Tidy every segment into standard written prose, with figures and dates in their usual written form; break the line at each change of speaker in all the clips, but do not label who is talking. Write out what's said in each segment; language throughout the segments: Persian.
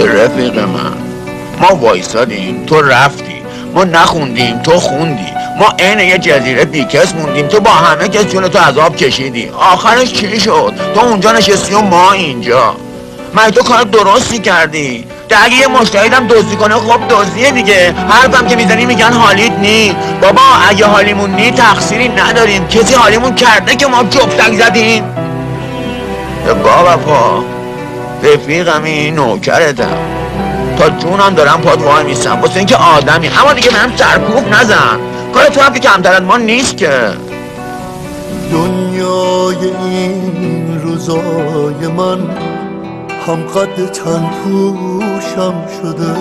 رفیق من، ما وایسادیم تو رفتی، ما نخوندیم تو خوندی، ما عین یه جزیره بیکس موندیم، تو با همه کس جون تو عذاب کشیدی. آخرش چی شد؟ تو اونجا نشستی و ما اینجا. من تو کار درستی کردی. اگه یه مشتریدم دزدی کنه خب دزدیه دیگه. حرفم که میزنی میگن حالیت نی. بابا اگه حالیمون نی تقصیری نداریم، کسی حالیمون کرده که ما جفتک زدیم؟ بابا پا رفیقمی، نوکرتم، تا جونم دارم پاد وای میستم واسه اینکه آدمی. اما دیگه منم سرکوب نزن، کار تو هم که کمتر از ما نیست که.
دنیای این روزای من هم قد تن پوشم شده،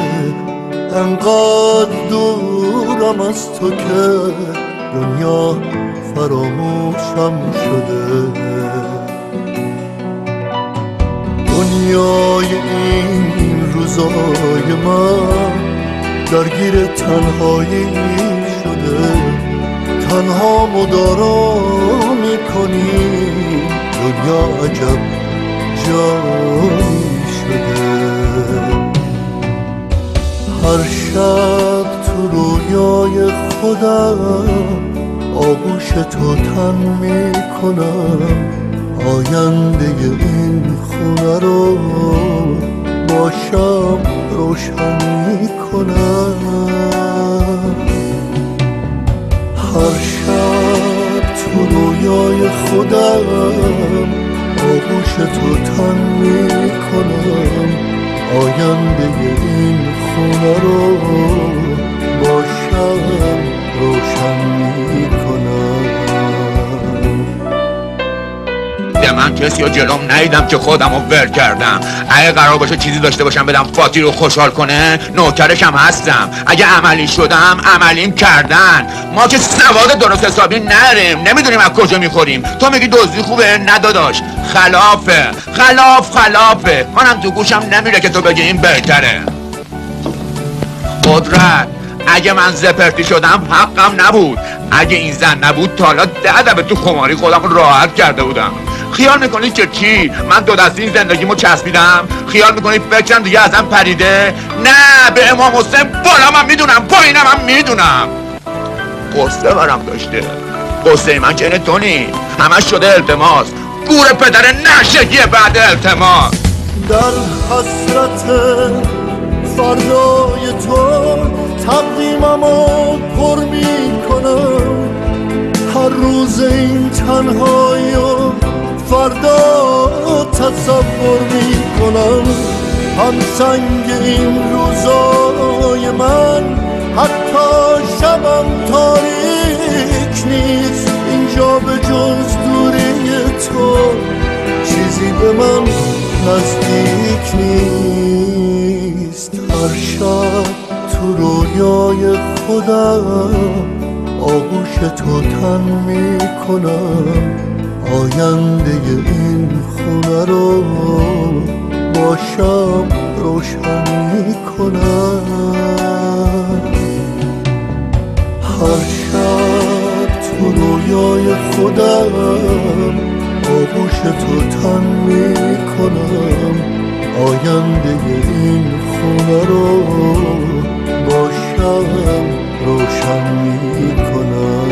انقدر دورم از تو که دنیا فراموشم شده. دنیای این روزای من درگیر تنهایی شده، تنها مدارا میکنی، دنیا عجب جایی شده. هر شب تو رویای خودم آغوش تو تن میکنم، آینده این خونه رو با شب روشن میکنم. هر شب تو رویای خودم آغوش تو تن میکنم، آینده این خونه رو با شب روشن میکنم.
من کسی رو جلوم ندیدم که خودم رو ور کردم. اگه قرار باشه چیزی داشته باشم بدم فاتی رو خوشحال کنه نوکرشم هستم. اگه عملی شدم عملیم کردن. ما که سواد درست حسابی نداریم، نمیدونیم از کجا میخوریم. تو میگی دزدی خوبه؟ نه داداش، خلافه. منم تو گوشم نمیره که تو بگی این بهتره. قدرت، اگه من زپرتی شدم حقم نبود. اگه این زن نبود تا حالا 10 دفعه تو خماری خودم راحت کرده بودم. خیال میکنید که چی؟ من 2 دستی این زندگیمو چسبیدم؟ خیال میکنید فکرم دیگه ازم پریده؟ نه، به امام حسین بالا من میدونم، پایینم هم میدونم. قصه برم داشته. قصه من که تو نی، همش شده التماس. گور پدر نشگیه بعد التماس.
در حسرت فردای تو تقویممو پر میکنم، هر روز این تنهایی و فردا تصور میکنم. هم سنگ این روزای من حتی شبم تاریک نیست، اینجا به جز دوری تو چیزی به من نزدیک نیست. هر شب تو رویای خودم آغوش تو تن میکنم، آینده این خونه رو با شب روشن میکنم. هر شب تو رویای خودم آغوش تو تن میکنم، آینده این خونه رو با شب روشن میکنم.